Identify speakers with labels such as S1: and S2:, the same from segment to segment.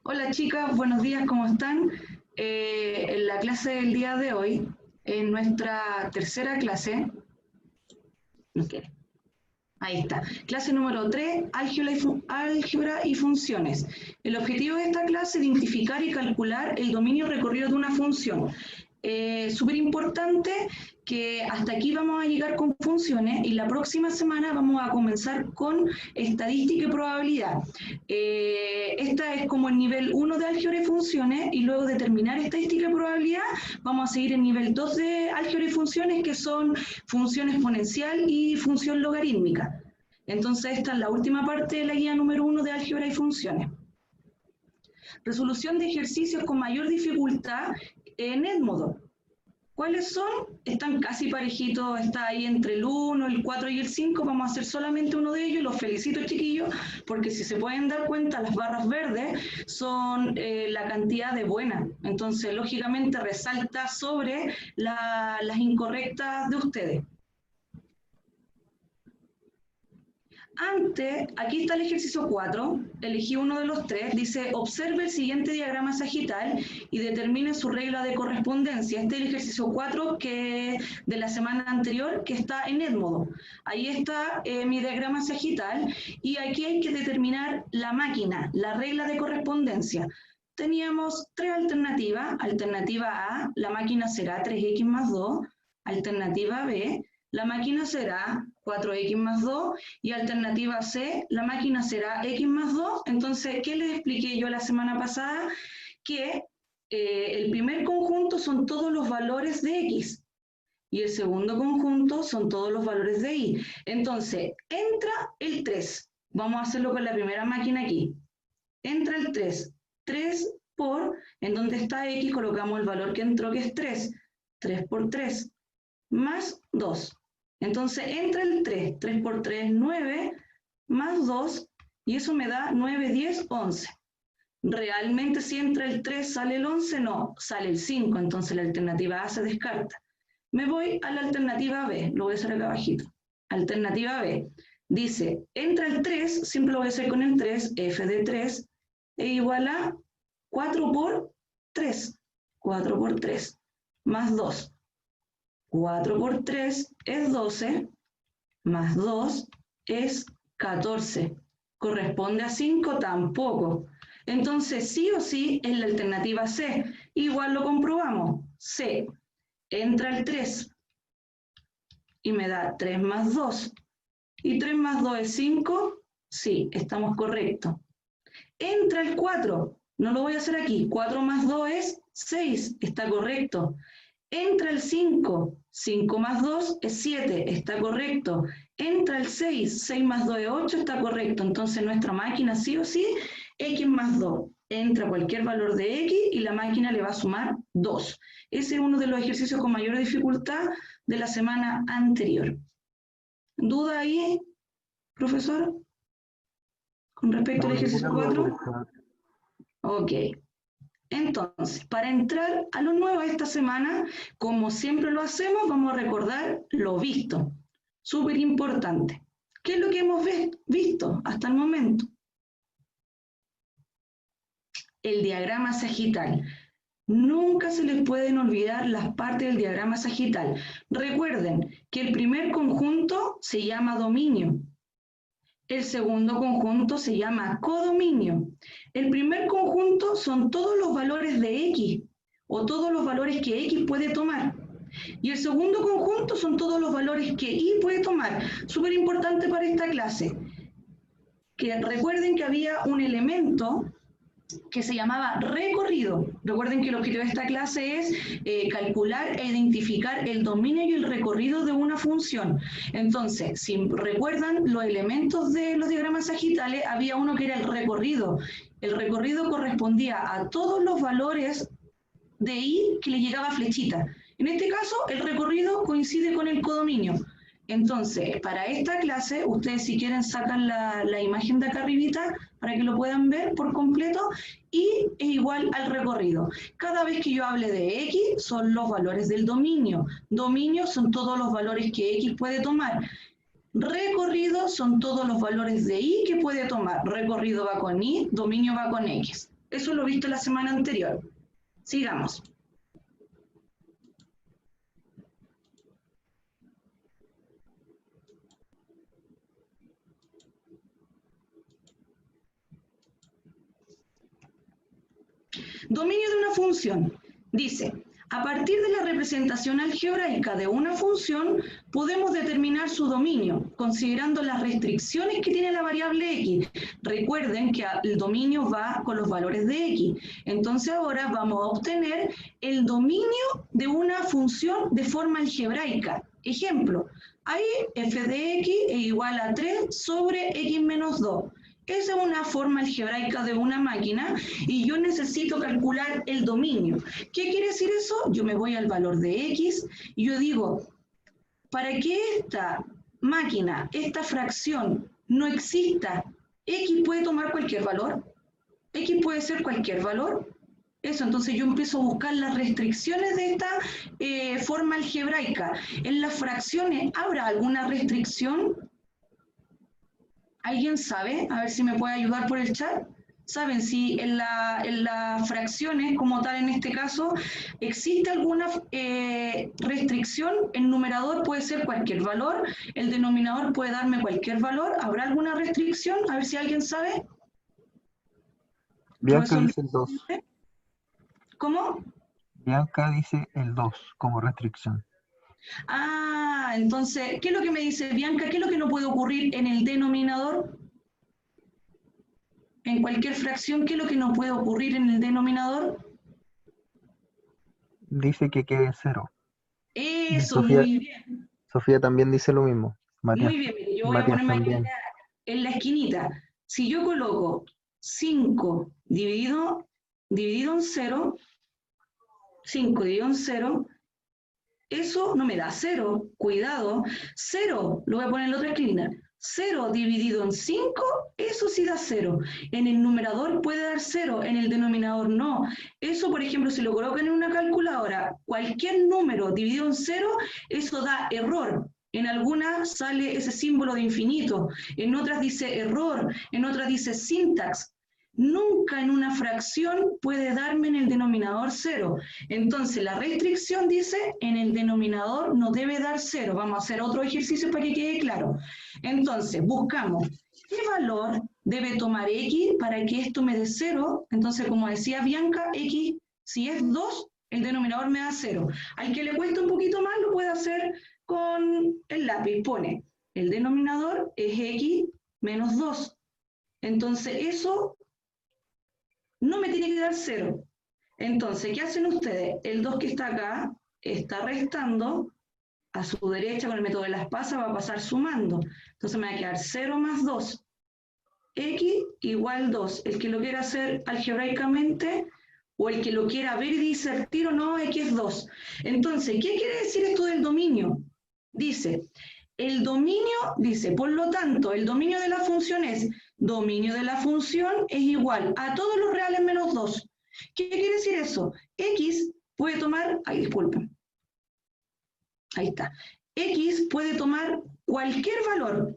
S1: Hola chicas, buenos días, ¿cómo están? En la clase del día de hoy, en nuestra tercera clase, okay, ahí está, clase número 3, álgebra y funciones. El objetivo de esta clase es identificar y calcular el dominio recorrido de una función. Súper importante que hasta aquí vamos a llegar con funciones y la próxima semana vamos a comenzar con estadística y probabilidad. Esta es como el nivel 1 de álgebra y funciones y luego de terminar estadística y probabilidad vamos a seguir en nivel 2 de álgebra y funciones que son función exponencial y función logarítmica. Entonces esta es la última parte de la guía número 1 de álgebra y funciones. Resolución de ejercicios con mayor dificultad en Edmodo. ¿Cuáles son? Están casi parejitos, está ahí entre el 1, el 4 y el 5, vamos a hacer solamente uno de ellos, los felicito chiquillos, porque si se pueden dar cuenta, las barras verdes son la cantidad de buenas, entonces lógicamente resalta sobre las incorrectas de ustedes. Antes, aquí está el ejercicio 4, elegí uno de los tres, dice, observe el siguiente diagrama sagital y determine su regla de correspondencia. Este es el ejercicio 4 de la semana anterior que está en Edmodo. Ahí está mi diagrama sagital y aquí hay que determinar la máquina, la regla de correspondencia. Teníamos tres alternativas. Alternativa A, la máquina será 3x más 2. Alternativa B, la máquina será 4x más 2, y alternativa C, la máquina será x más 2. Entonces, ¿qué les expliqué yo la semana pasada? Que el primer conjunto son todos los valores de x, y el segundo conjunto son todos los valores de y. Entonces, entra el 3. Vamos a hacerlo con la primera máquina aquí. Entra el 3. 3 por, en donde está x, colocamos el valor que entró, que es 3. 3 por 3, más 2. Entonces entra el 3, 3 por 3, 9, más 2, y eso me da 9, 10, 11. ¿Realmente si entra el 3 sale el 11? No, sale el 5, entonces la alternativa A se descarta. Me voy a la alternativa B, lo voy a hacer acá abajito. Alternativa B, dice, entra el 3, siempre lo voy a hacer con el 3, f de 3, es igual a 4 por 3, 4 por 3, más 2. 4 por 3 es 12, más 2 es 14. ¿Corresponde a 5? Tampoco. Entonces, sí o sí es la alternativa C. Igual lo comprobamos. C. Entra el 3 y me da 3 más 2. ¿Y 3 más 2 es 5? Sí, estamos correctos. Entra el 4. No lo voy a hacer aquí. 4 más 2 es 6. Está correcto. Entra el 5, 5 más 2 es 7, está correcto. Entra el 6, 6 más 2 es 8, está correcto. Entonces nuestra máquina sí o sí, x más 2. Entra cualquier valor de x y la máquina le va a sumar 2. Ese es uno de los ejercicios con mayor dificultad de la semana anterior. ¿Duda ahí, profesor? Con respecto al ejercicio 4. Ok. Entonces, para entrar a lo nuevo esta semana, como siempre lo hacemos, vamos a recordar lo visto. Súper importante. ¿Qué es lo que hemos visto hasta el momento? El diagrama sagital. Nunca se les pueden olvidar las partes del diagrama sagital. Recuerden que el primer conjunto se llama dominio. El segundo conjunto se llama codominio. El primer conjunto son todos los valores de x, o todos los valores que x puede tomar. Y el segundo conjunto son todos los valores que y puede tomar. Súper importante para esta clase. Que recuerden que había un elemento que se llamaba recorrido. Recuerden que el objetivo de esta clase es calcular e identificar el dominio y el recorrido de una función. Entonces, si recuerdan los elementos de los diagramas sagitales, había uno que era el recorrido. El recorrido correspondía a todos los valores de y que le llegaba flechita. En este caso, el recorrido coincide con el codominio. Entonces, para esta clase, ustedes si quieren sacan la imagen de acá arribita para que lo puedan ver por completo, y es igual al recorrido. Cada vez que yo hable de x, son los valores del dominio. Dominio son todos los valores que x puede tomar. Recorrido son todos los valores de y que puede tomar. Recorrido va con y, dominio va con x. Eso lo he visto la semana anterior. Sigamos. Dominio de una función. Dice, a partir de la representación algebraica de una función, podemos determinar su dominio, considerando las restricciones que tiene la variable x. Recuerden que el dominio va con los valores de x. Entonces ahora vamos a obtener el dominio de una función de forma algebraica. Ejemplo, ahí f de x es igual a 3 sobre x menos 2. Esa es una forma algebraica de una máquina y yo necesito calcular el dominio. ¿Qué quiere decir eso? Yo me voy al valor de x y yo digo, para que esta máquina, esta fracción no exista, x puede tomar cualquier valor, x puede ser cualquier valor. Eso, entonces yo empiezo a buscar las restricciones de esta forma algebraica. En las fracciones, ¿habrá alguna restricción? ¿Alguien sabe? A ver si me puede ayudar por el chat. ¿Saben si en las fracciones, como tal en este caso, existe alguna restricción? El numerador puede ser cualquier valor, el denominador puede darme cualquier valor. ¿Habrá alguna restricción? A ver si alguien sabe.
S2: Bianca dice el 2.
S1: ¿Cómo?
S2: Bianca dice el 2 como restricción.
S1: Ah, entonces, ¿qué es lo que me dice Bianca? ¿Qué es lo que no puede ocurrir en el denominador? En cualquier fracción, ¿qué es lo que no puede ocurrir en el denominador?
S2: Dice que quede 0.
S1: Eso,
S2: Sofía,
S1: muy bien.
S2: Sofía también dice lo mismo.
S1: Muy bien, mire, yo voy a
S2: Matías
S1: ponerme aquí
S2: también.
S1: en la esquinita. Si yo coloco 5 dividido en 0, 5 dividido en 0, eso no me da 0. Cuidado. 0, lo voy a poner en la otra esquina. 0 dividido en 5, eso sí da 0. En el numerador puede dar 0, en el denominador no. Eso, por ejemplo, si lo colocan en una calculadora, cualquier número dividido en 0, eso da error. En algunas sale ese símbolo de infinito, en otras dice error, en otras dice syntax. Nunca en una fracción puede darme en el denominador 0. Entonces, la restricción dice, en el denominador no debe dar 0. Vamos a hacer otro ejercicio para que quede claro. Entonces, buscamos qué valor debe tomar x para que esto me dé 0. Entonces, como decía Bianca, x, si es 2, el denominador me da 0. Al que le cuesta un poquito más, lo puede hacer con el lápiz. Pone, el denominador es x menos 2. Entonces, eso no me tiene que dar 0. Entonces, ¿qué hacen ustedes? El 2 que está acá está restando, a su derecha con el método de las pasas va a pasar sumando. Entonces me va a quedar 0 más 2. X igual 2. El que lo quiera hacer algebraicamente o el que lo quiera ver y dice al tiro, no, X es 2. Entonces, ¿qué quiere decir esto del dominio? Dice, el dominio, dice, por lo tanto, el dominio de la función es, dominio de la función es igual a todos los reales menos 2. ¿Qué quiere decir eso? X puede tomar, ay, disculpen, ahí está. X puede tomar cualquier valor.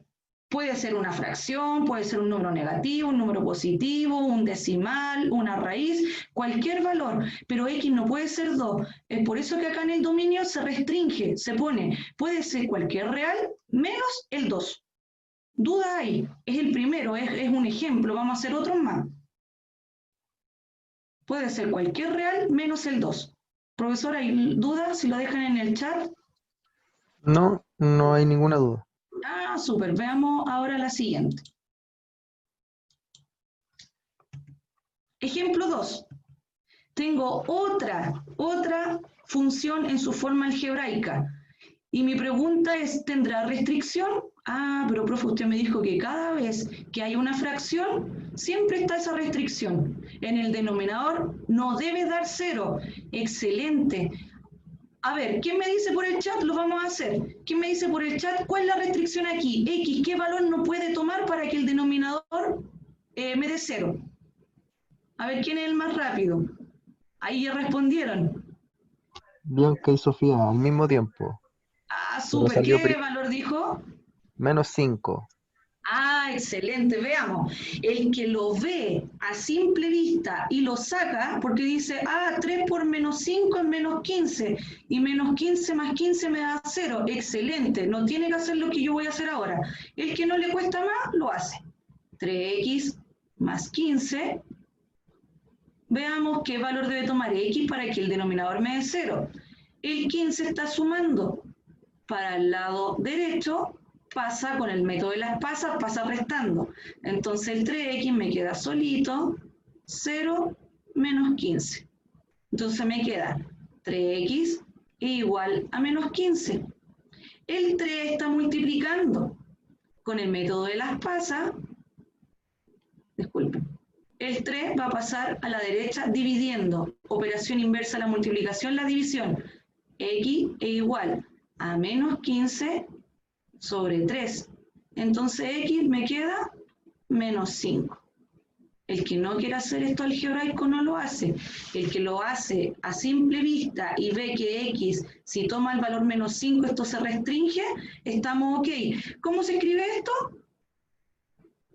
S1: Puede ser una fracción, puede ser un número negativo, un número positivo, un decimal, una raíz, cualquier valor, pero X no puede ser 2. Es por eso que acá en el dominio se restringe, se pone, puede ser cualquier real menos el 2. Duda ahí, es el primero, es un ejemplo, vamos a hacer otros más. Puede ser cualquier real menos el 2. Profesor, ¿hay dudas? Si lo dejan en el chat.
S2: No, no hay ninguna duda.
S1: Ah, súper. Veamos ahora la siguiente. Ejemplo 2. Tengo otra función en su forma algebraica. Y mi pregunta es, ¿tendrá restricción? Ah, pero profe, usted me dijo que cada vez que hay una fracción, siempre está esa restricción. En el denominador no debe dar 0. Excelente. A ver, ¿quién me dice por el chat? Lo vamos a hacer. ¿Quién me dice por el chat cuál es la restricción aquí? X, ¿qué valor no puede tomar para que el denominador me dé 0? A ver, ¿quién es el más rápido? Ahí ya respondieron.
S2: Bianca y Sofía al mismo tiempo.
S1: Ah,
S2: Pero
S1: súper.
S2: salió
S1: ¿Qué valor dijo?
S2: menos 5.
S1: Ah, excelente, veamos. El que lo ve a simple vista y lo saca, porque dice, 3 por menos 5 es menos 15, y menos 15 más 15 me da 0. Excelente, no tiene que hacer lo que yo voy a hacer ahora. El que no le cuesta más, lo hace. 3x más 15. Veamos qué valor debe tomar x para que el denominador me dé 0. El 15 está sumando. Para el lado derecho, pasa con el método de las pasas, pasa restando. Entonces el 3x me queda solito, 0 menos 15. Entonces me queda 3x igual a menos 15. El 3 está multiplicando con el método de las pasas. Disculpen. El 3 va a pasar a la derecha dividiendo. Operación inversa a la multiplicación, la división. X es igual a menos 15 sobre 3. Entonces X me queda menos 5. El que no quiere hacer esto algebraico no lo hace. El que lo hace a simple vista y ve que X, si toma el valor menos 5, esto se restringe, estamos ok. ¿Cómo se escribe esto?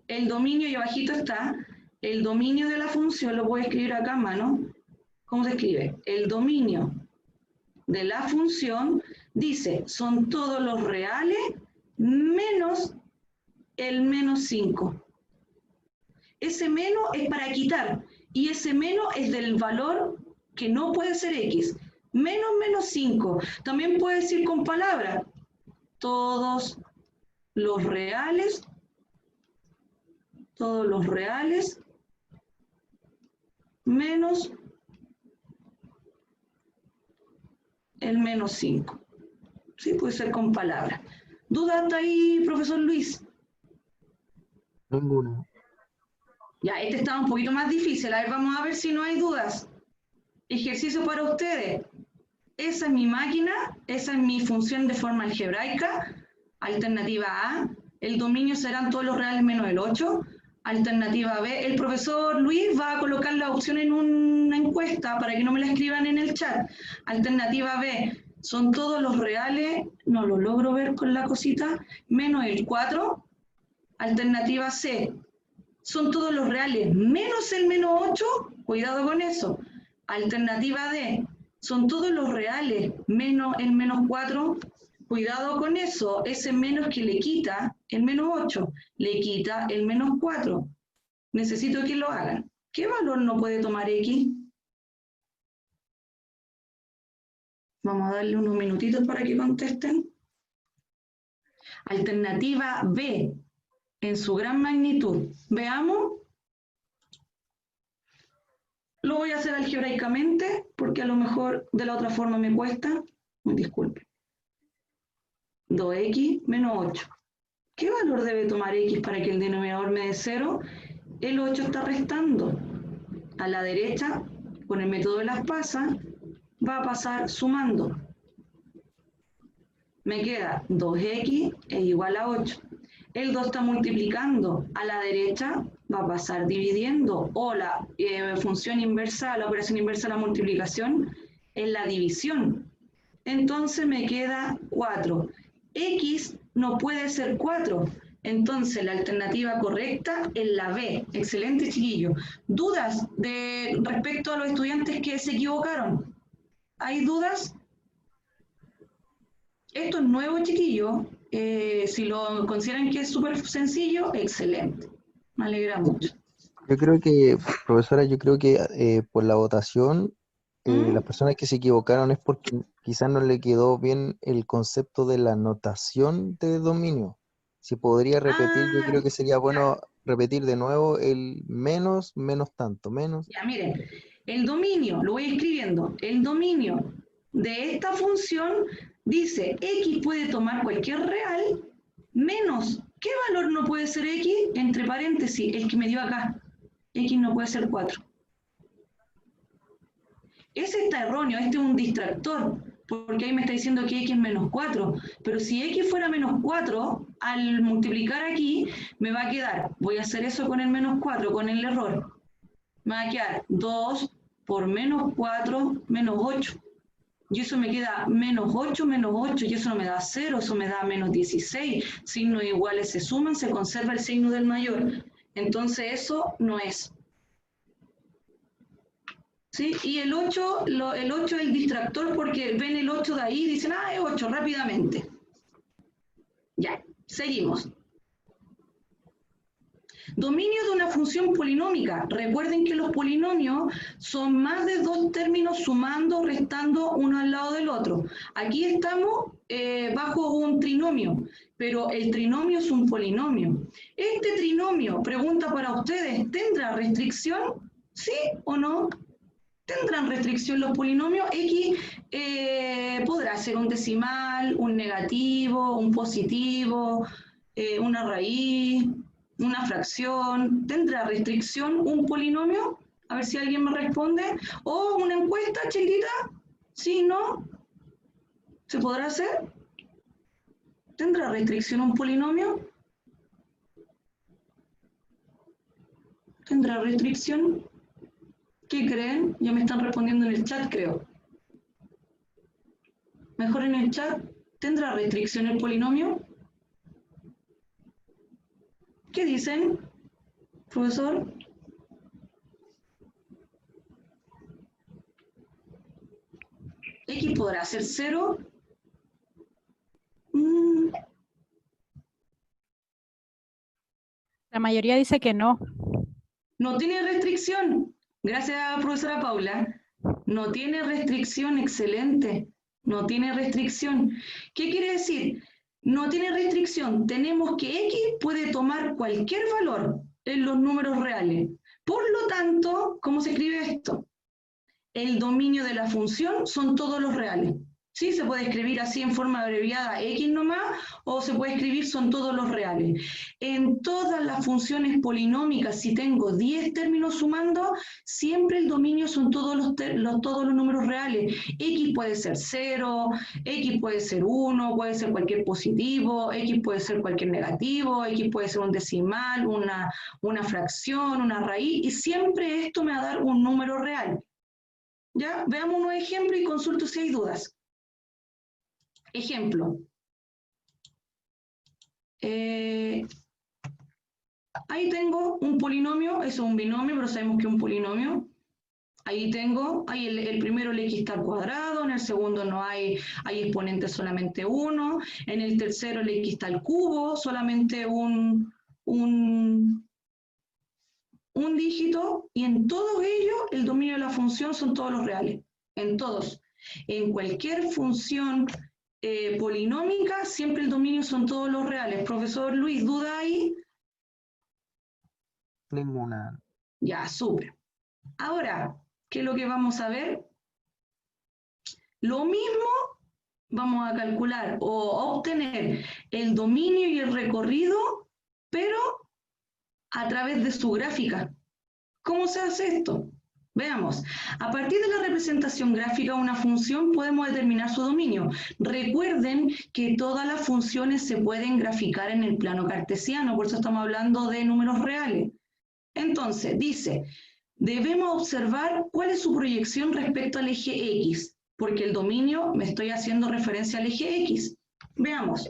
S1: El dominio, y abajito está, el dominio de la función, lo voy a escribir acá a mano. ¿Cómo se escribe? El dominio de la función dice, son todos los reales menos el menos 5. Ese menos es para quitar, y ese menos es del valor que no puede ser X. Menos menos 5. También puede decir con palabras, todos los reales menos el menos 5. Sí, puede ser con palabras. ¿Duda hasta ahí, profesor Luis?
S2: Ninguna.
S1: Ya, este está un poquito más difícil. A ver, vamos a ver si no hay dudas. Ejercicio para ustedes. Esa es mi máquina, esa es mi función de forma algebraica. Alternativa A, el dominio serán todos los reales menos el 8. Alternativa B, el profesor Luis va a colocar la opción en una encuesta para que no me la escriban en el chat. Alternativa B, son todos los reales, no lo logro ver con la cosita, menos el 4. Alternativa C, son todos los reales menos el menos 8, cuidado con eso. Alternativa D, son todos los reales menos el menos 4, cuidado con eso, ese menos que le quita el menos 8, le quita el menos 4. Necesito que lo hagan. ¿Qué valor no puede tomar X? Vamos a darle unos minutitos para que contesten. Alternativa B, en su gran magnitud. Veamos. Lo voy a hacer algebraicamente, porque a lo mejor de la otra forma me cuesta. Disculpe. 2x menos 8. ¿Qué valor debe tomar x para que el denominador me dé 0? El 8 está restando. A la derecha, con el método de las pasas, va a pasar sumando. Me queda 2x es igual a 8. El 2 está multiplicando. A la derecha va a pasar dividiendo. O la función inversa, la operación inversa de la multiplicación es la división. Entonces me queda 4. X no puede ser 4. Entonces la alternativa correcta es la B. Excelente, chiquillo. ¿Dudas respecto a los estudiantes que se equivocaron? ¿Hay dudas? Esto es nuevo, chiquillo. Si lo consideran que es súper sencillo, excelente. Me alegra mucho.
S3: Yo creo que, profesora, por la votación, las personas que se equivocaron es porque quizás no le quedó bien el concepto de la notación de dominio. Si podría repetir, yo creo que sería bueno repetir de nuevo el menos, menos tanto, menos.
S1: Ya, miren, el dominio, lo voy escribiendo, el dominio de esta función dice x puede tomar cualquier real menos, ¿qué valor no puede ser x? Entre paréntesis, el que me dio acá, x no puede ser 4. Ese está erróneo, este es un distractor, porque ahí me está diciendo que x es menos 4, pero si x fuera menos 4, al multiplicar aquí, me va a quedar, voy a hacer eso con el menos 4, con el error, me va a quedar 2 por menos 4 menos 8. y eso me queda menos 8, y eso no me da 0, eso me da menos 16. Signos iguales se suman, se conserva el signo del mayor. Entonces eso no es. ¿Sí? Y el 8 es el distractor porque ven el 8 de ahí y dicen, es 8, rápidamente. Ya, seguimos. Dominio de una función polinómica. Recuerden que los polinomios son más de 2 términos sumando, restando uno al lado del otro. Aquí estamos bajo un trinomio, pero el trinomio es un polinomio. Este trinomio, pregunta para ustedes, ¿tendrá restricción? ¿Sí o no? ¿Tendrán restricción los polinomios? X podrá ser un decimal, un negativo, un positivo, una raíz, una fracción. ¿Tendrá restricción un polinomio? A ver si alguien me responde. ¿O una encuesta, chiquita? ¿Sí, no? ¿Se podrá hacer? ¿Tendrá restricción un polinomio? ¿Tendrá restricción? ¿Qué creen? Ya me están respondiendo en el chat, creo. Mejor en el chat. ¿Tendrá restricción el polinomio? ¿Qué dicen, profesor? ¿X podrá ser 0?
S4: La mayoría dice que no.
S1: No tiene restricción. Gracias, profesora Paula. No tiene restricción, excelente. No tiene restricción. ¿Qué quiere decir? No tiene restricción. Tenemos que X puede tomar cualquier valor en los números reales. Por lo tanto, ¿cómo se escribe esto? El dominio de la función son todos los reales. Sí, se puede escribir así en forma abreviada X nomás, o se puede escribir son todos los reales. En todas las funciones polinómicas, si tengo 10 términos sumando, siempre el dominio son todos los números reales. X puede ser 0, X puede ser 1, puede ser cualquier positivo, X puede ser cualquier negativo, X puede ser un decimal, una fracción, una raíz, y siempre esto me va a dar un número real. ¿Ya? Veamos unos ejemplos y consulto si hay dudas. Ejemplo. Ahí tengo un polinomio, eso es un binomio, pero sabemos que es un polinomio. Ahí tengo, el primero el x está al cuadrado, en el segundo no hay exponente solamente 1, en el tercero el x está al cubo, solamente un dígito, y en todos ellos el dominio de la función son todos los reales, en todos. En cualquier función polinómica, siempre el dominio son todos los reales. Profesor Luis, ¿duda ahí?
S2: Ninguna.
S1: Ya, súper. Ahora, ¿qué es lo que vamos a ver? Lo mismo vamos a calcular o obtener el dominio y el recorrido, pero a través de su gráfica. ¿Cómo se hace esto? Veamos, a partir de la representación gráfica de una función podemos determinar su dominio. Recuerden que todas las funciones se pueden graficar en el plano cartesiano, por eso estamos hablando de números reales. Entonces, dice, debemos observar cuál es su proyección respecto al eje X, porque el dominio me estoy haciendo referencia al eje X. Veamos.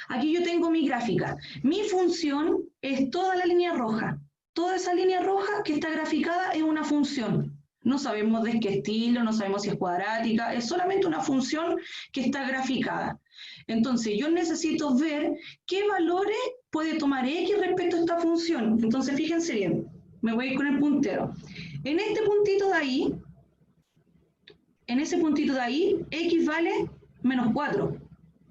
S1: Aquí yo tengo mi gráfica. Mi función es toda la línea roja. Toda esa línea roja que está graficada es una función. No sabemos de qué estilo, no sabemos si es cuadrática, es solamente una función que está graficada. Entonces yo necesito ver qué valores puede tomar X respecto a esta función. Entonces fíjense bien, me voy a ir con el puntero. En este puntito de ahí, en ese puntito de ahí, X vale menos 4.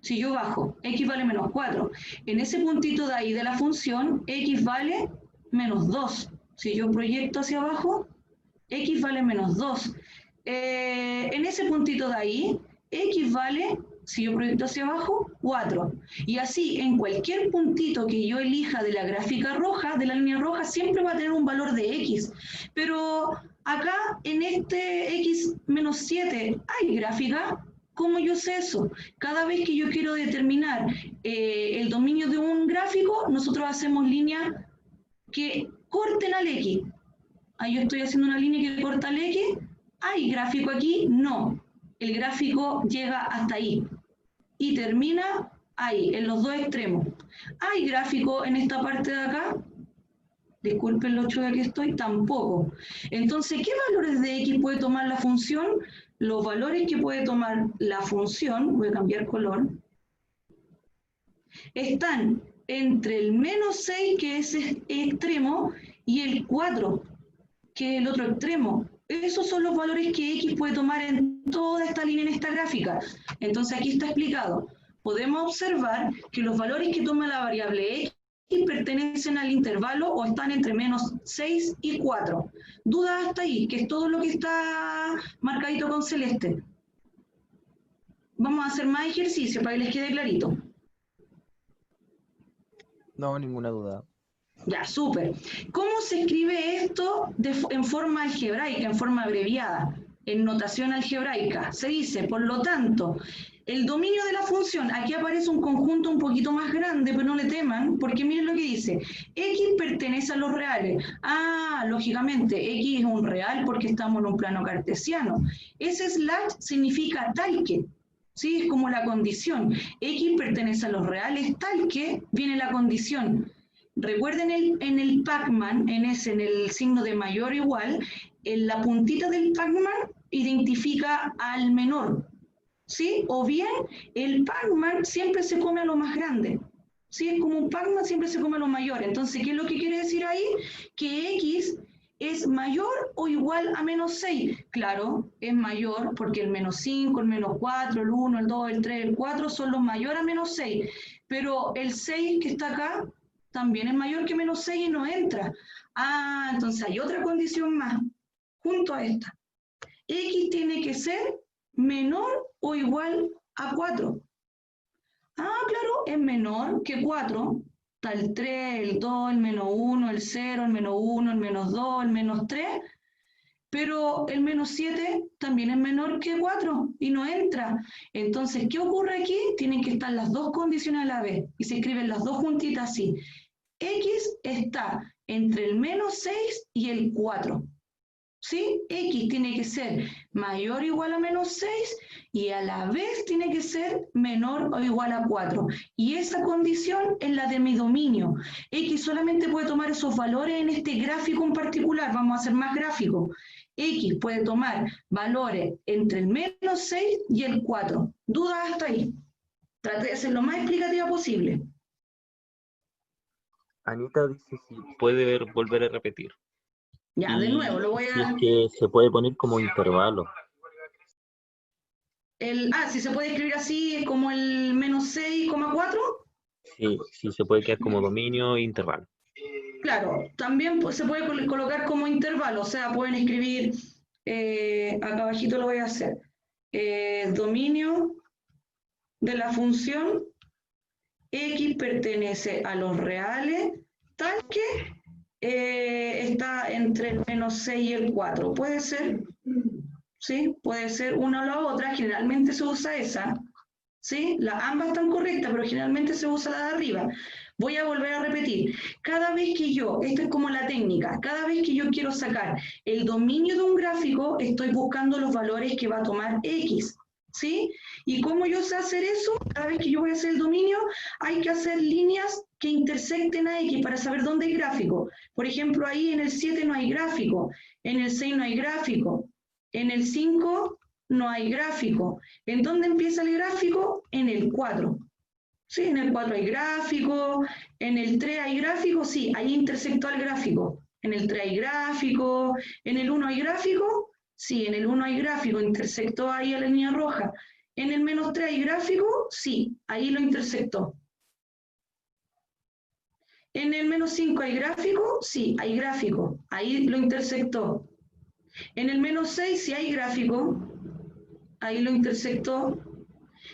S1: Si yo bajo, X vale menos 4. En ese puntito de ahí de la función, X vale menos 2. Si yo proyecto hacia abajo, X vale menos 2. En ese puntito de ahí, X vale, si yo proyecto hacia abajo, 4. Y así, en cualquier puntito que yo elija de la gráfica roja, de la línea roja, siempre va a tener un valor de X. Pero acá, en este X menos 7, ¿hay gráfica? ¿Cómo yo sé eso? Cada vez que yo quiero determinar el dominio de un gráfico, nosotros hacemos líneas que corten al X. Ahí yo estoy haciendo una línea que corta al X, ¿Hay gráfico aquí? No. El gráfico llega hasta ahí y termina ahí, en los dos extremos. ¿Hay gráfico en esta parte de acá? Disculpen lo chuda que estoy, tampoco. Entonces, ¿qué valores de x puede tomar la función? Los valores que puede tomar la función, voy a cambiar color, están entre el menos 6, que es extremo, y el 4, que es el otro extremo. Esos son los valores que x puede tomar en toda esta línea, en esta gráfica. Entonces aquí está explicado. Podemos observar que los valores que toma la variable x pertenecen al intervalo o están entre menos 6 y 4. ¿Dudas hasta ahí? Que es todo lo que está marcadito con celeste. Vamos a hacer más ejercicio para que les quede clarito.
S3: No, ninguna duda.
S1: Ya, súper. ¿Cómo se escribe esto en forma algebraica, en forma abreviada, en notación algebraica? Se dice, por lo tanto, el dominio de la función, aquí aparece un conjunto un poquito más grande, pero no le teman, porque miren lo que dice. X pertenece a los reales. Ah, lógicamente, X es un real porque estamos en un plano cartesiano. Ese slash significa tal que. ¿Sí? Es como la condición. X pertenece a los reales tal que viene la condición. Recuerden en el Pac-Man, en el signo de mayor o igual, en la puntita del Pac-Man identifica al menor, ¿sí? O bien el Pac-Man siempre se come a lo más grande, ¿sí? Es como un Pac-Man siempre se come a lo mayor. Entonces, ¿qué es lo que quiere decir ahí? Que X es mayor o igual a menos 6. Claro, es mayor porque el menos 5, el menos 4, el 1, el 2, el 3, el 4 son los mayores a menos 6. Pero el 6 que está acá también es mayor que menos 6 y no entra. Ah, entonces hay otra condición más, junto a esta. X tiene que ser menor o igual a 4. Ah, claro, es menor que 4. Está el 3, el 2, el menos 1, el 0, el menos 1, el menos 2, el menos 3. Pero el menos 7 también es menor que 4 y no entra. Entonces, ¿qué ocurre aquí? Tienen que estar las dos condiciones a la vez y se escriben las dos juntitas así. X está entre el menos 6 y el 4. ¿Sí? X tiene que ser mayor o igual a menos 6 y a la vez tiene que ser menor o igual a 4. Y esa condición es la de mi dominio. X solamente puede tomar esos valores en este gráfico en particular. Vamos a hacer más gráfico. X puede tomar valores entre el menos 6 y el 4. ¿Dudas hasta ahí? Traté de ser lo más explicativa posible.
S4: Anita dice si puede volver a repetir.
S1: Ya, de nuevo, lo voy
S4: Si es
S1: a...
S4: que se puede poner como intervalo.
S1: Si se puede escribir así, como el menos 6,4.
S4: Sí, se puede quedar como dominio e intervalo.
S1: Claro, también se puede colocar como intervalo, o sea, pueden escribir, acá abajito lo voy a hacer, dominio de la función X pertenece a los reales, tal que está entre el menos 6 y el 4. ¿Puede ser? ¿Sí? Puede ser una o la otra, generalmente se usa esa, ¿sí? Ambas están correctas, pero generalmente se usa la de arriba. Voy a volver a repetir. Cada vez que yo, esto es como la técnica, cada vez que yo quiero sacar el dominio de un gráfico, estoy buscando los valores que va a tomar X, ¿sí? ¿Y cómo yo sé hacer eso? Cada vez que yo voy a hacer el dominio, hay que hacer líneas que intersecten a X para saber dónde hay gráfico. Por ejemplo, ahí en el 7 no hay gráfico, en el 6 no hay gráfico, en el 5 no hay gráfico. ¿En dónde empieza el gráfico? En el 4. Sí, en el 4 hay gráfico, en el 3 hay gráfico, sí, ahí intersectó el gráfico. En el 3 hay gráfico, en el 1 hay gráfico, sí, en el 1 hay gráfico, intersectó ahí a la línea roja. En el menos 3 hay gráfico, sí, ahí lo intersectó. En el menos 5 hay gráfico, sí, hay gráfico, ahí lo intersectó. En el menos 6 sí hay gráfico, ahí lo intersectó.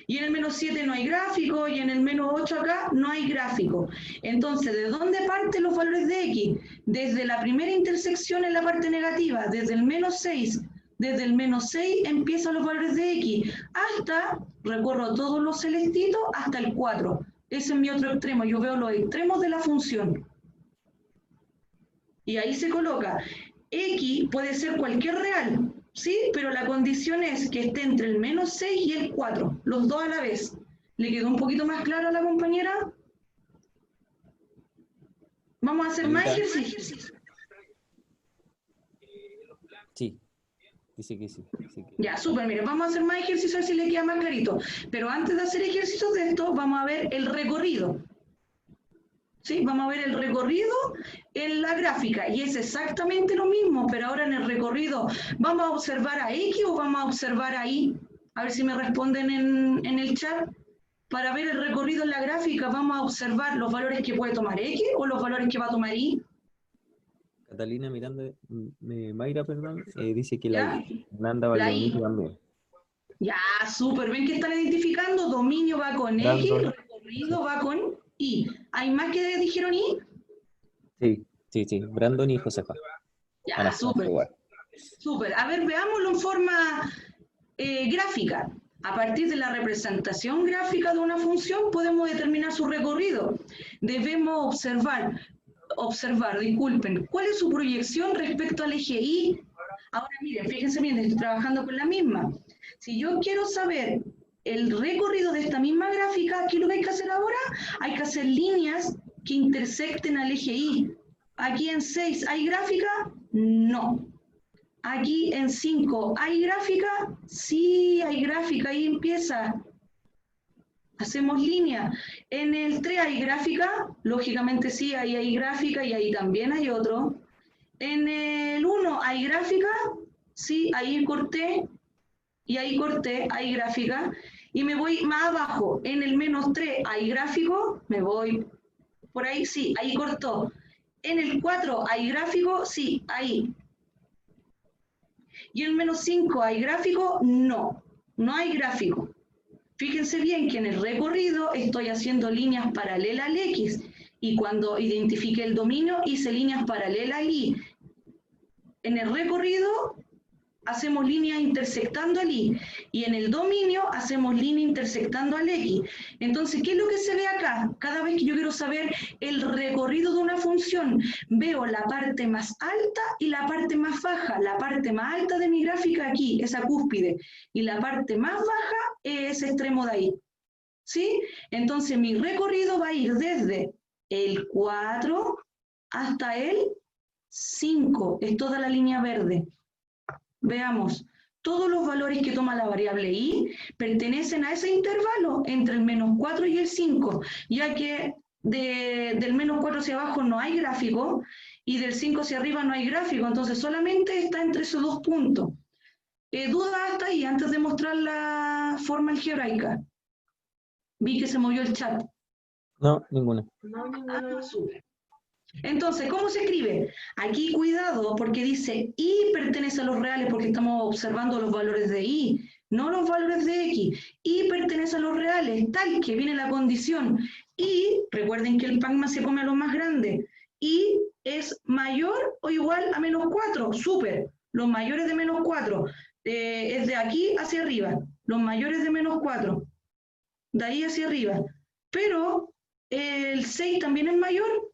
S1: Y en el menos 7 no hay gráfico, y en el menos 8 acá no hay gráfico. Entonces, ¿de dónde parten los valores de X? Desde la primera intersección en la parte negativa, desde el menos 6. Desde el menos 6 empiezan los valores de X, hasta, recorro todos los celestitos, hasta el 4. Ese es mi otro extremo, yo veo los extremos de la función. Y ahí se coloca, X puede ser cualquier real, ¿sí? Pero la condición es que esté entre el -6 y el 4, los dos a la vez. ¿Le quedó un poquito más claro a la compañera? Vamos a hacer más ejercicios.
S5: Sí, dice que sí. Dice que...
S1: Ya, súper, mire, vamos a hacer más ejercicios a ver si le queda más clarito. Pero antes de hacer ejercicios de esto, vamos a ver el recorrido. ¿Sí? Vamos a ver el recorrido en la gráfica, y es exactamente lo mismo, pero ahora en el recorrido, ¿vamos a observar a X o vamos a observar a Y? A ver si me responden en el chat. Para ver el recorrido en la gráfica, ¿vamos a observar los valores que puede tomar X o los valores que va a tomar Y?
S5: Catalina Miranda, Mayra, perdón, dice que
S1: ¿Ya?
S5: la I. Nanda
S1: La
S5: Valdebenito
S1: Y.
S5: también.
S1: Ya, súper, ¿ven que están identificando? Dominio va con X,
S5: Brandon.
S1: recorrido va con Y. ¿Hay más que dijeron Y?
S5: Sí. Brandon y Josefa.
S1: Ya, súper.
S5: Igual.
S1: Súper. A ver, veámoslo en forma gráfica. A partir de la representación gráfica de una función podemos determinar su recorrido. Debemos observar, disculpen, cuál es su proyección respecto al eje Y. Ahora miren, fíjense bien, estoy trabajando con la misma. Si yo quiero saber el recorrido de esta misma gráfica, ¿qué es lo que hay que hacer ahora? Hay que hacer líneas que intersecten al eje Y. Aquí en 6, ¿hay gráfica? No. Aquí en 5, ¿hay gráfica? Sí, hay gráfica, ahí empieza. Hacemos línea. En el 3 hay gráfica, lógicamente sí, ahí hay gráfica y ahí también hay otro. En el 1 hay gráfica, sí, ahí corté, y ahí corté, hay gráfica. Y me voy más abajo, en el -3 hay gráfico, me voy por ahí, sí, ahí cortó. En el 4 hay gráfico, sí, ahí. ¿Y en el -5 hay gráfico? No, no hay gráfico. Fíjense bien que en el recorrido estoy haciendo líneas paralelas al X, y cuando identifique el dominio hice líneas paralelas al Y. En el recorrido hacemos línea intersectando al Y, y en el dominio hacemos línea intersectando al X. Entonces, ¿qué es lo que se ve acá? Cada vez que yo quiero saber el recorrido de una función, veo la parte más alta y la parte más baja. La parte más alta de mi gráfica aquí, esa cúspide, y la parte más baja es ese extremo de ahí. ¿Sí? Entonces, mi recorrido va a ir desde el 4 hasta el 5, es toda la línea verde. Veamos, todos los valores que toma la variable Y pertenecen a ese intervalo entre el -4 y el 5, ya que del -4 hacia abajo no hay gráfico y del 5 hacia arriba no hay gráfico, entonces solamente está entre esos dos puntos. ¿Dudas hasta ahí antes de mostrar la forma algebraica? Vi que se movió el chat.
S5: No, ninguna.
S1: Súper. Entonces, ¿cómo se escribe? Aquí cuidado porque dice Y pertenece a los reales porque estamos observando los valores de Y, no los valores de X. Y pertenece a los reales, tal que viene la condición. Y, recuerden que el Pacman se come a los más grandes. Y es mayor o igual a -4, súper. Los mayores de -4, es de aquí hacia arriba. Los mayores de -4, de ahí hacia arriba. Pero el 6 también es mayor.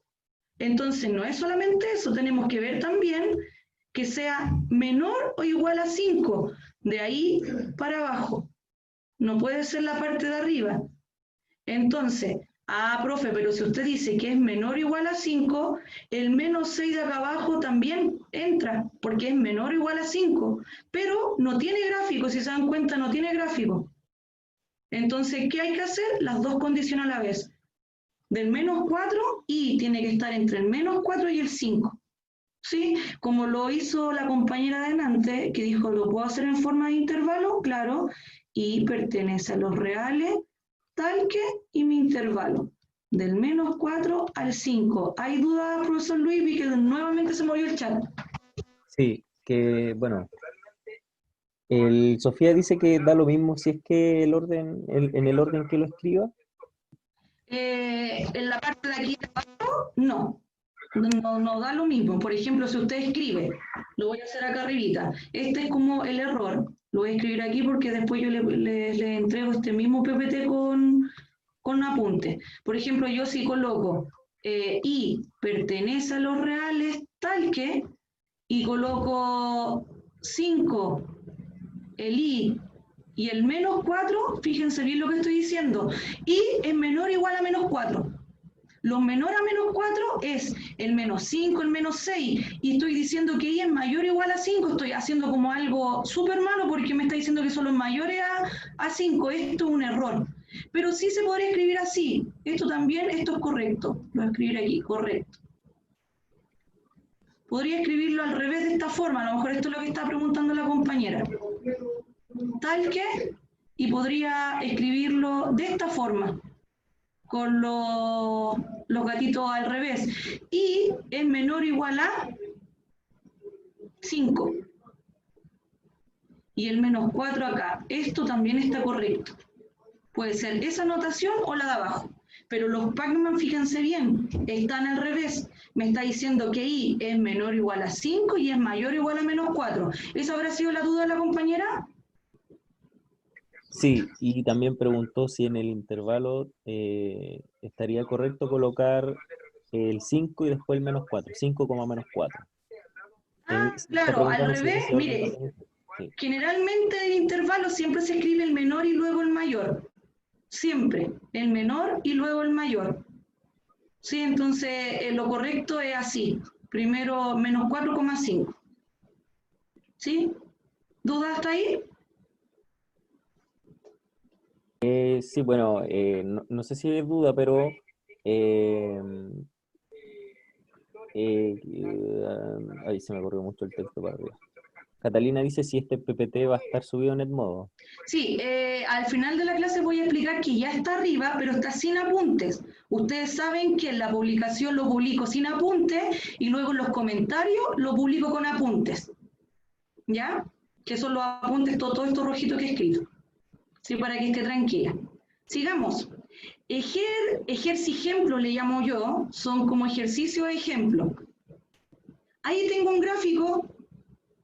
S1: Entonces, no es solamente eso, tenemos que ver también que sea menor o igual a 5, de ahí para abajo. No puede ser la parte de arriba. Entonces, profe, pero si usted dice que es menor o igual a 5, el -6 de acá abajo también entra, porque es menor o igual a 5, pero no tiene gráfico, si se dan cuenta, no tiene gráfico. Entonces, ¿qué hay que hacer? Las dos condiciones a la vez. Del -4 y tiene que estar entre el -4 y el 5. ¿Sí? Como lo hizo la compañera de delante, que dijo, ¿lo puedo hacer en forma de intervalo? Claro, y pertenece a los reales, tal que, y mi intervalo. Del -4 al 5. ¿Hay dudas, profesor Luis? Vi que nuevamente se movió el chat.
S5: Sí, que bueno. Sofía dice que da lo mismo si es que el orden, en el orden que lo escriba.
S1: En la parte de aquí de abajo, no. No da lo mismo. Por ejemplo, si usted escribe, lo voy a hacer acá arribita. Este es como el error. Lo voy a escribir aquí porque después yo le entrego este mismo PPT con apunte. Por ejemplo, yo si coloco Y pertenece a los reales tal que, y coloco 5, el i y el menos 4, fíjense bien lo que estoy diciendo, i es menor o igual a menos 4. Lo menor a menos 4 es el menos 5, el menos 6, y estoy diciendo que i es mayor o igual a 5, estoy haciendo como algo súper malo porque me está diciendo que son los mayores a 5, esto es un error. Pero sí se podría escribir así, esto es correcto, lo voy a escribir aquí, correcto. Podría escribirlo al revés de esta forma, a lo mejor esto es lo que está preguntando la compañera. Tal que, y podría escribirlo de esta forma, con los gatitos al revés. Y es menor o igual a 5. Y el menos 4 acá. Esto también está correcto. Puede ser esa notación o la de abajo. Pero los Pacman, fíjense bien, están al revés. Me está diciendo que i es menor o igual a 5 y es mayor o igual a menos 4. ¿Esa habrá sido la duda de la compañera?
S5: Sí, y también preguntó si en el intervalo estaría correcto colocar el 5 y después el menos 4, 5, menos 4.
S1: Ah,
S5: Está
S1: claro, al
S5: preguntando si en
S1: revés,
S5: ese orden
S1: mire,
S5: también. Sí.
S1: generalmente en el intervalo siempre se escribe el menor y luego el mayor. Siempre, el menor y luego el mayor. Sí, entonces lo correcto es así. Primero menos 4,5. ¿Sí? ¿Dudas hasta ahí?
S5: Sí, bueno, no sé si es duda, pero ahí se me corrió mucho el texto para arriba. Catalina dice si este PPT va a estar subido en Edmodo.
S1: Sí, al final de la clase voy a explicar que ya está arriba, pero está sin apuntes. Ustedes saben que en la publicación lo publico sin apuntes y luego en los comentarios lo publico con apuntes. ¿Ya? Que son los apuntes, todo esto rojito que he escrito. Sí, para que esté tranquila. Sigamos. Ejemplo le llamo yo, son como ejercicio de ejemplo. Ahí tengo un gráfico,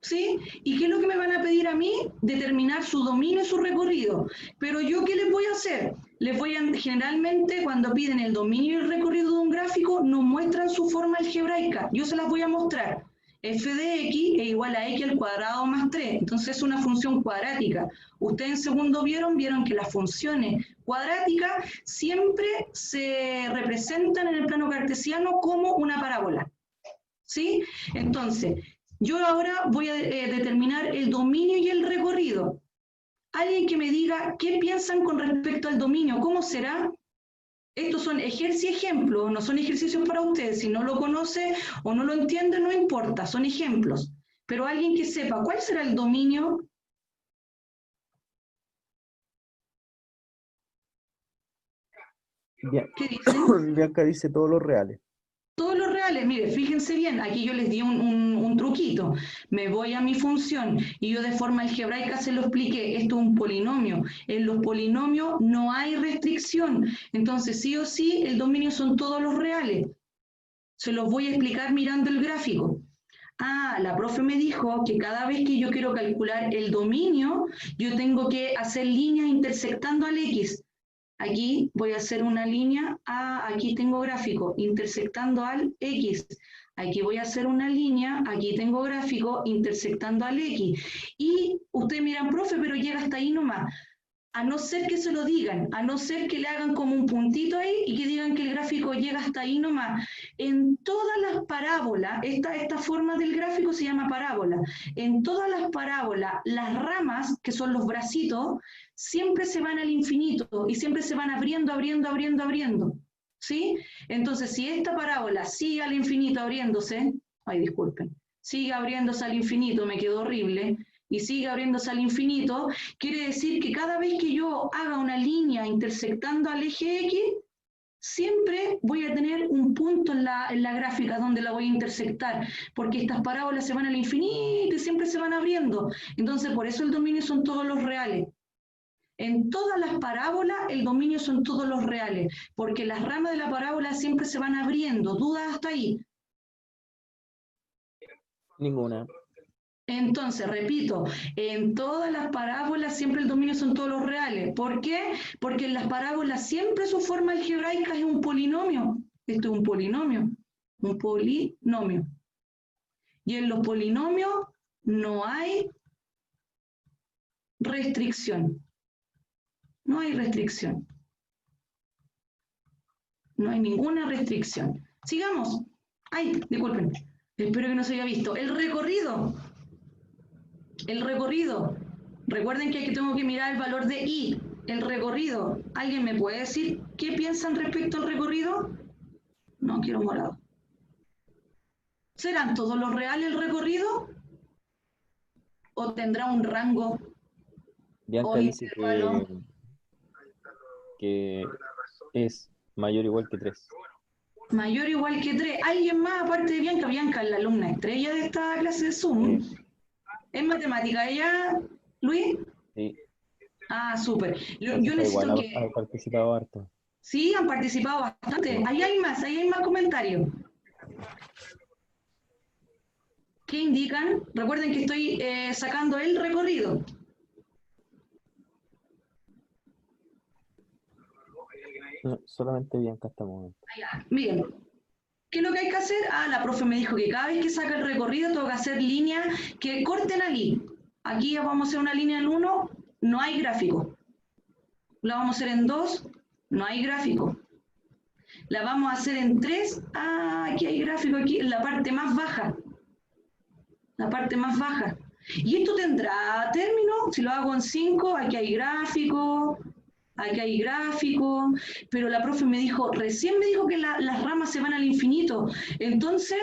S1: ¿sí? ¿Y qué es lo que me van a pedir a mí? Determinar su dominio y su recorrido. Pero yo, ¿qué les voy a hacer? Generalmente, cuando piden el dominio y el recorrido de un gráfico, nos muestran su forma algebraica. Yo se las voy a mostrar. F de x es igual a x al cuadrado más 3. Entonces es una función cuadrática. Ustedes en segundo vieron que las funciones cuadráticas siempre se representan en el plano cartesiano como una parábola. ¿Sí? Entonces, yo ahora voy a determinar el dominio y el recorrido. Alguien que me diga qué piensan con respecto al dominio, ¿cómo será? Estos son ejercicios y ejemplos, no son ejercicios para ustedes. Si no lo conoce o no lo entiende, no importa, son ejemplos. Pero alguien que sepa cuál será el dominio. ¿Qué dicen?
S5: Bianca dice todos los reales.
S1: Todos los reales, mire, fíjense bien, aquí yo les di un truquito. Me voy a mi función y yo de forma algebraica se lo expliqué. Esto es un polinomio. En los polinomios no hay restricción. Entonces, sí o sí, el dominio son todos los reales. Se los voy a explicar mirando el gráfico. Ah, la profe me dijo que cada vez que yo quiero calcular el dominio, yo tengo que hacer líneas intersectando al X. Aquí voy a hacer una línea, aquí tengo gráfico, intersectando al X. Aquí voy a hacer una línea, aquí tengo gráfico, intersectando al X. Y ustedes miran, profe, pero llega hasta ahí nomás. A no ser que se lo digan, a no ser que le hagan como un puntito ahí y que digan que el gráfico llega hasta ahí nomás. En todas las parábolas, esta forma del gráfico se llama parábola. En todas las parábolas, las ramas, que son los bracitos, siempre se van al infinito y siempre se van abriendo, abriendo, abriendo, abriendo. ¿Sí? Entonces, si esta parábola sigue al infinito abriéndose, ay, disculpen, sigue abriéndose al infinito, me quedó horrible, y sigue abriéndose al infinito, quiere decir que cada vez que yo haga una línea intersectando al eje X, siempre voy a tener un punto en la gráfica donde la voy a intersectar, porque estas parábolas se van al infinito y siempre se van abriendo. Entonces, por eso el dominio son todos los reales. En todas las parábolas, el dominio son todos los reales, porque las ramas de la parábola siempre se van abriendo. ¿Dudas hasta ahí?
S5: Ninguna.
S1: Entonces, repito, en todas las parábolas siempre el dominio son todos los reales. ¿Por qué? Porque en las parábolas siempre su forma algebraica es un polinomio. Esto es un polinomio. Un polinomio. Y en los polinomios no hay restricción. No hay restricción. No hay ninguna restricción. Sigamos. Ay, disculpen. Espero que no se haya visto. El recorrido. El recorrido. Recuerden que aquí tengo que mirar el valor de I. El recorrido. ¿Alguien me puede decir qué piensan respecto al recorrido? No, quiero morado. ¿Serán todos los reales el recorrido? ¿O tendrá un rango?
S5: Bianca
S1: O
S5: dice
S1: intervalo.
S5: que es mayor o igual que 3.
S1: Mayor o igual que 3. ¿Alguien más aparte de Bianca? Bianca es la alumna estrella de esta clase de Zoom. ¿Es matemática ella, Luis?
S5: Sí.
S1: Ah, súper. Yo
S5: Igual
S1: necesito
S5: ha
S1: que...
S5: participado harto.
S1: Sí, han participado bastante. Ahí hay más comentarios. ¿Qué indican? Recuerden que estoy sacando el recorrido.
S5: No, solamente Bianca hasta el momento.
S1: Allá. Miren, ¿qué es lo que hay que hacer? Ah, la profe me dijo que cada vez que saca el recorrido tengo que hacer líneas que corten allí. Aquí vamos a hacer una línea en 1, no hay gráfico. La vamos a hacer en 2, no hay gráfico. La vamos a hacer en 3, ah, aquí hay gráfico, aquí en la parte más baja. La parte más baja. ¿Y esto tendrá término? Si lo hago en 5, aquí hay gráfico, pero la profe me dijo, recién me dijo que las ramas se van al infinito. Entonces,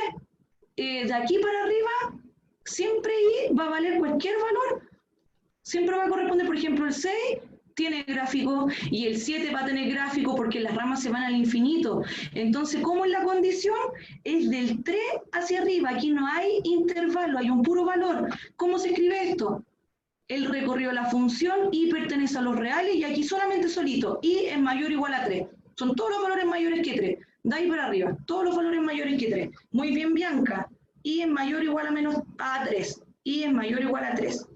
S1: de aquí para arriba, siempre I va a valer cualquier valor. Siempre va a corresponder, por ejemplo, el 6 tiene gráfico y el 7 va a tener gráfico porque las ramas se van al infinito. Entonces, ¿cómo es la condición? Es del 3 hacia arriba. Aquí no hay intervalo, hay un puro valor. ¿Cómo se escribe esto? El recorrido de la función I pertenece a los reales y aquí solamente solito. I es mayor o igual a 3. Son todos los valores mayores que 3. De ahí para arriba, todos los valores mayores que 3. Muy bien, Bianca. I es mayor o igual a menos a 3. I es mayor o igual a 3.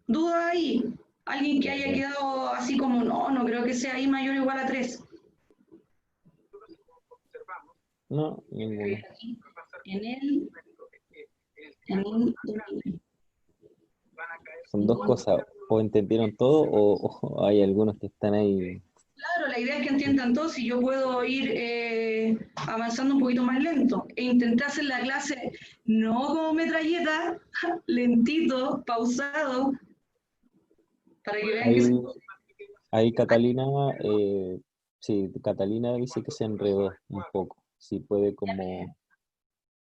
S1: ¿Duda ahí? ¿Alguien que haya quedado así como, no creo que sea I mayor o igual a 3?
S5: No, ninguno.
S1: En el dominio.
S5: Son dos cosas. O entendieron todo o hay algunos que están ahí.
S1: Claro, la idea es que entiendan todos y yo puedo ir avanzando un poquito más lento. E intenté hacer la clase no como metralleta, lentito, pausado, para que vean que...
S5: Ahí Catalina, sí, Catalina dice que se enredó un poco. Sí, puede como...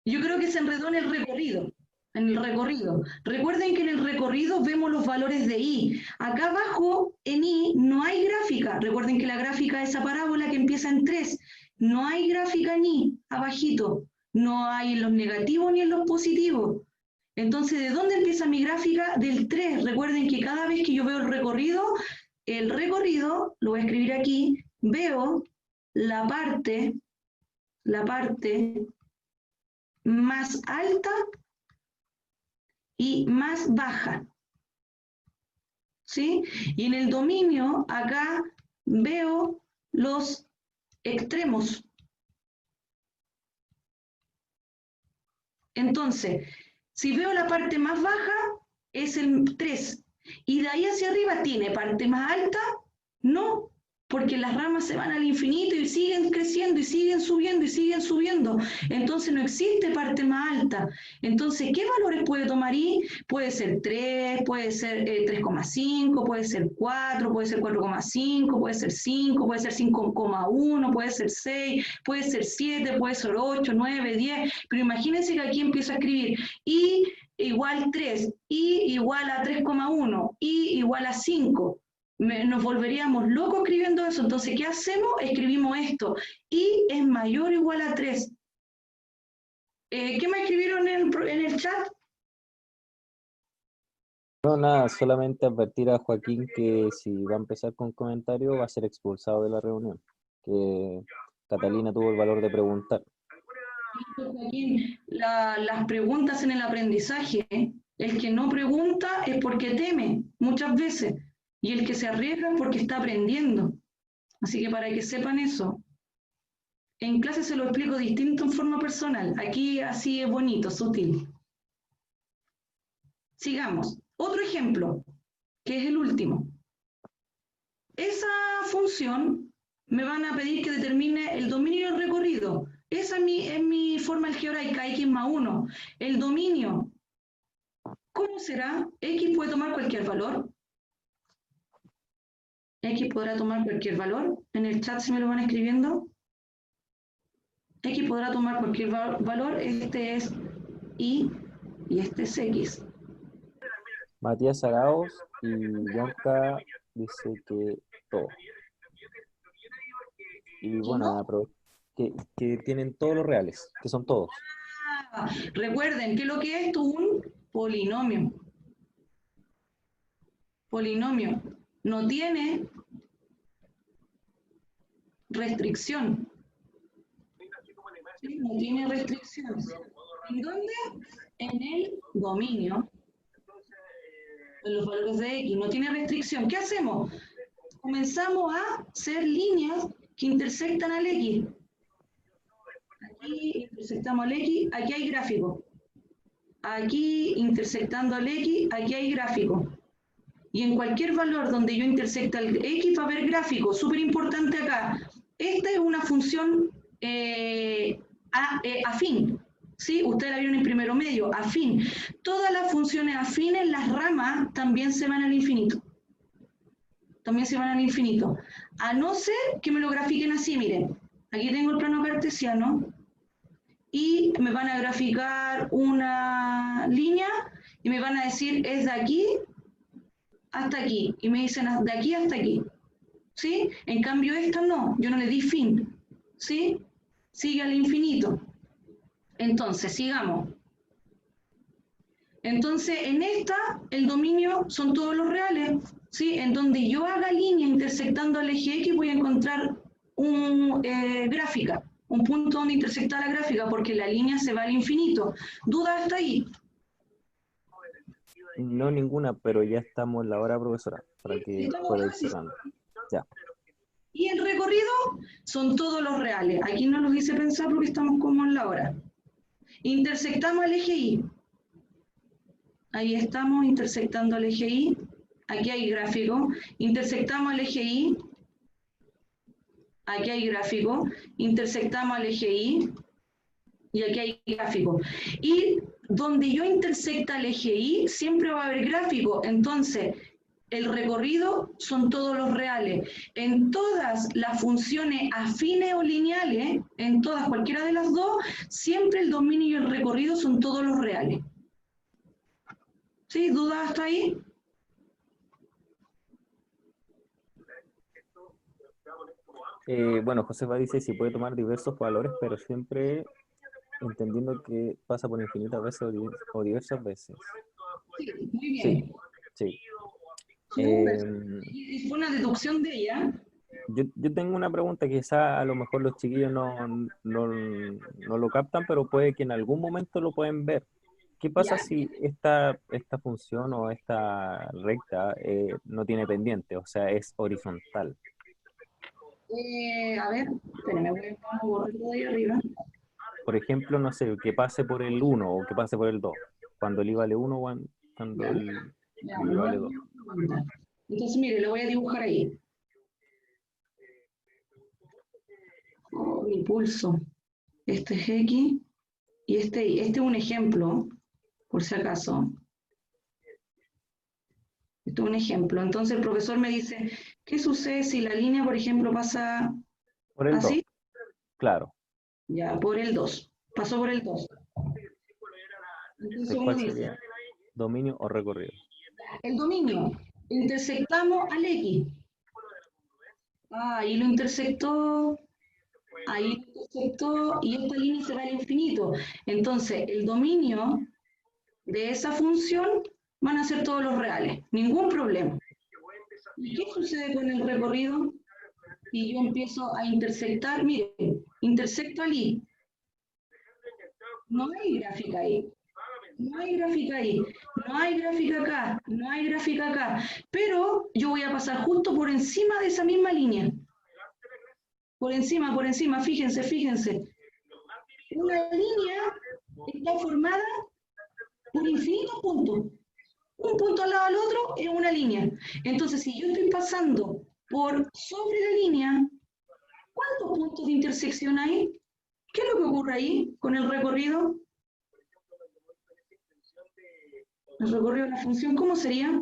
S1: Yo creo que se enredó en el recorrido. En el recorrido. Recuerden que en el recorrido vemos los valores de I. Acá abajo, en I, no hay gráfica. Recuerden que la gráfica es esa parábola que empieza en 3. No hay gráfica en I, abajito. No hay en los negativos ni en los positivos. Entonces, ¿de dónde empieza mi gráfica? Del 3. Recuerden que cada vez que yo veo el recorrido, lo voy a escribir aquí, veo la parte más alta y más baja. ¿Sí? Y en el dominio, acá veo los extremos. Entonces, si veo la parte más baja, es el 3. Y de ahí hacia arriba, ¿tiene parte más alta? No, porque las ramas se van al infinito y siguen creciendo y siguen subiendo y siguen subiendo. Entonces no existe parte más alta. Entonces, ¿qué valores puede tomar I? Puede ser 3, puede ser 3,5, puede ser 4, puede ser 4,5, puede ser 5, puede ser 5,1, puede ser 6, puede ser 7, puede ser 8, 9, 10. Pero imagínense que aquí empiezo a escribir I igual 3, I igual a 3,1, I igual a 5. Nos volveríamos locos escribiendo eso. Entonces, ¿qué hacemos? Escribimos esto. I es mayor o igual a 3. ¿Qué me escribieron en el chat?
S5: No, nada, solamente advertir a Joaquín que si va a empezar con comentarios va a ser expulsado de la reunión. Que Catalina tuvo el valor de preguntar.
S1: Joaquín, las preguntas en el aprendizaje, el que no pregunta es porque teme, muchas veces. Y el que se arriesga es porque está aprendiendo. Así que para que sepan eso. En clase se lo explico distinto en forma personal. Aquí así es bonito, sutil. Sigamos. Otro ejemplo, que es el último. Esa función me van a pedir que determine el dominio y el recorrido. Esa es mi forma algebraica, x más 1. El dominio, ¿cómo será? X puede tomar cualquier valor. X podrá tomar cualquier valor. En el chat, si me lo van escribiendo. X podrá tomar cualquier valor. Este es Y y este es X.
S5: Matías Arauz y Yonka dice que todo. Y bueno, que tienen todos los reales, que son todos.
S1: Recuerden que lo que es esto un polinomio. Polinomio no tiene restricción. ¿Sí? No tiene restricción. ¿En dónde? En el dominio. En los valores de X. No tiene restricción. ¿Qué hacemos? Comenzamos a hacer líneas que intersectan al X. Aquí intersectamos al X, aquí hay gráfico. Aquí intersectando al X, aquí hay gráfico. Y en cualquier valor donde yo intersecta el X va a haber gráfico. Súper importante acá. Esta es una función afín. ¿Sí? Ustedes la vieron en primero medio, afín. Todas las funciones afines, las ramas, también se van al infinito. También se van al infinito. A no ser que me lo grafiquen así, miren. Aquí tengo el plano cartesiano y me van a graficar una línea y me van a decir es de aquí hasta aquí. Y me dicen de aquí hasta aquí. ¿Sí? En cambio esta no, yo no le di fin. ¿Sí? Sigue al infinito. Entonces, sigamos. Entonces, en esta, el dominio son todos los reales. ¿Sí? En donde yo haga línea intersectando al eje X voy a encontrar un gráfica, un punto donde intersecta la gráfica, porque la línea se va al infinito. ¿Duda hasta ahí?
S5: No ninguna, pero ya estamos en la hora, profesora, para que pueda ir cerrando. Ya.
S1: Y el recorrido son todos los reales. Aquí no los hice pensar porque estamos como en la hora. Intersectamos el eje Y. Ahí estamos intersectando el eje Y. Aquí hay gráfico. Intersectamos el eje Y. Aquí hay gráfico. Intersectamos el eje Y. Y aquí hay gráfico. Y donde yo intersecta el eje Y, siempre va a haber gráfico. Entonces, el recorrido son todos los reales. En todas las funciones afines o lineales, en todas, cualquiera de las dos, siempre el dominio y el recorrido son todos los reales. ¿Sí? ¿Dudas hasta ahí?
S5: Bueno, Josefa dice si puede tomar diversos valores, pero siempre entendiendo que pasa por infinitas veces o diversas veces.
S1: Sí, muy bien.
S5: Sí.
S1: Y fue una deducción de ella.
S5: Yo tengo una pregunta, quizá a lo mejor los chiquillos no lo captan, pero puede que en algún momento lo pueden ver. ¿Qué pasa si esta función o esta recta no tiene pendiente, o sea, es horizontal?
S1: A ver, espérenme, voy a borrarlo de ahí arriba.
S5: Por ejemplo, no sé, que pase por el 1 o que pase por el 2. Cuando el I vale 1 o cuando el I vale 2.
S1: Entonces, mire, lo voy a dibujar ahí. Oh, mi pulso. Este es X y este Y. Este es un ejemplo, por si acaso. Esto es un ejemplo. Entonces el profesor me dice, ¿qué sucede si la línea, por ejemplo, pasa
S5: por el
S1: así?
S5: 2. Claro.
S1: Ya, por el 2. Pasó por el 2. Entonces
S5: ¿Cuál sería? ¿Dominio o recorrido?
S1: El dominio. Intersectamos al X. Ahí lo intersectó. Ahí lo intersectó y esta línea se va al infinito. Entonces, el dominio de esa función van a ser todos los reales. Ningún problema. ¿Y qué sucede con el recorrido? Y yo empiezo a intersectar, miren, intersecto al Y. No hay gráfica ahí. No hay gráfica ahí. No hay gráfica acá. No hay gráfica acá. Pero yo voy a pasar justo por encima de esa misma línea. Por encima, fíjense, fíjense. Una línea está formada por infinitos puntos. Un punto al lado del otro es una línea. Entonces, si yo estoy pasando por sobre la línea, ¿cuántos puntos de intersección hay? ¿Qué es lo que ocurre ahí con el recorrido? El recorrido de la función, ¿cómo sería?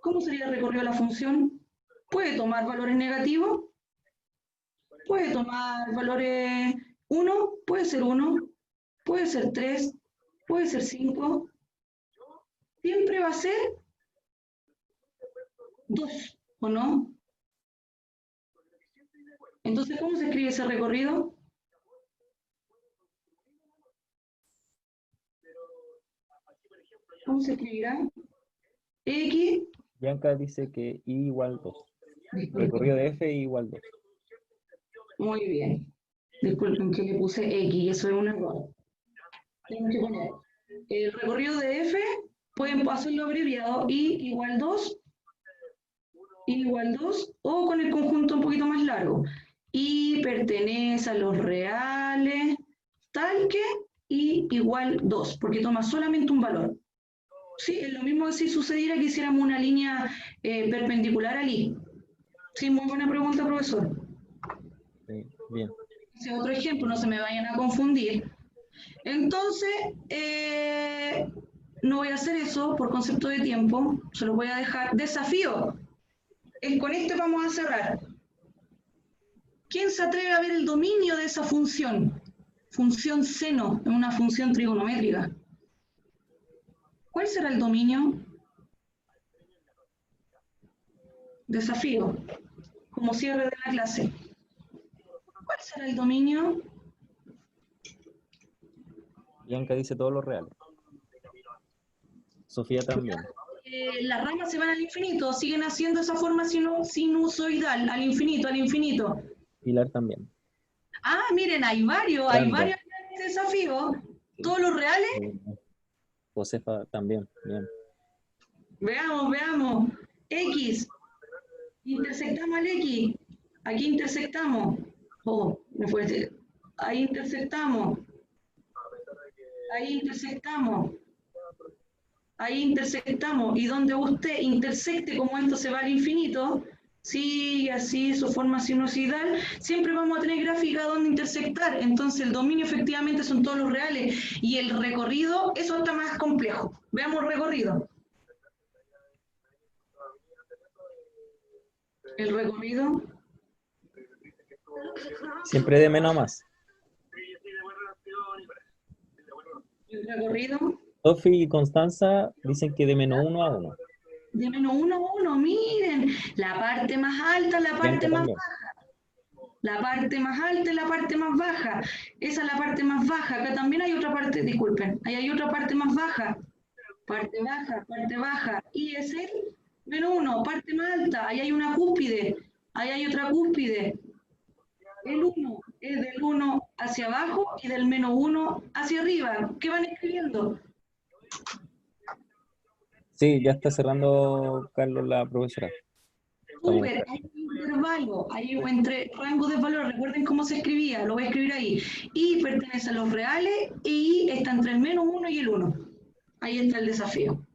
S1: ¿Cómo sería el recorrido de la función? ¿Puede tomar valores negativos? ¿Puede tomar valores 1? Puede ser 1, puede ser 3, puede ser 5. Siempre va a ser 2, ¿o no? Entonces, ¿cómo se escribe ese recorrido? ¿Cómo se escribirá? X.
S5: Bianca dice que I igual 2.
S1: Disculpen.
S5: Recorrido de F igual 2.
S1: Muy bien. Disculpen que le puse X, y eso es un error. Tengo que poner el recorrido de F, pueden hacerlo abreviado, I igual 2, I igual 2, o con el conjunto un poquito más largo. I pertenece a los reales, tal que I igual 2, porque toma solamente un valor. Sí, es lo mismo que si sucediera que hiciéramos una línea perpendicular al I. Sí, muy buena pregunta, profesor.
S5: Sí, bien.
S1: Ese otro ejemplo, no se me vayan a confundir. Entonces, no voy a hacer eso por concepto de tiempo, se los voy a dejar. Desafío. Con este vamos a cerrar. ¿Quién se atreve a ver el dominio de esa función? Función seno, en una función trigonométrica. ¿Cuál será el dominio? Desafío, como cierre de la clase. ¿Cuál será el dominio?
S5: Bianca dice todos los reales. Sofía también.
S1: Las ramas se van al infinito, siguen haciendo esa forma sinusoidal, al infinito, al infinito.
S5: Pilar también.
S1: Ah, miren, hay varios desafíos. ¿Todos los reales?
S5: Josefa también, bien.
S1: Veamos. X. Intersectamos al X. Aquí intersectamos. Oh, me fue. Ahí intersectamos. Ahí intersectamos. Ahí intersectamos. Y donde usted intersecte, como esto se va al infinito, sigue así su forma sinusoidal, siempre vamos a tener gráfica donde intersectar. Entonces el dominio efectivamente son todos los reales. Y el recorrido, eso está más complejo. Veamos el recorrido. El recorrido.
S5: Siempre de menos a más.
S1: El recorrido.
S5: Sofi y Constanza dicen que de menos 1 a 1.
S1: De menos 1 a 1, miren. La parte más alta, la parte más baja. La parte más alta y la parte más baja. Esa es la parte más baja. Acá también hay otra parte, disculpen. Ahí hay otra parte más baja. Parte baja, parte baja. Y es el menos 1, parte más alta. Ahí hay una cúspide. Ahí hay otra cúspide. El 1 es del 1 hacia abajo y del menos 1 hacia arriba. ¿Qué van escribiendo?
S5: Sí, ya está cerrando Carlos la profesora.
S1: Súper, hay un intervalo, hay entre rango de valor, recuerden cómo se escribía, lo voy a escribir ahí. Y pertenece a los reales y está entre el menos 1 y el 1. Ahí está el desafío.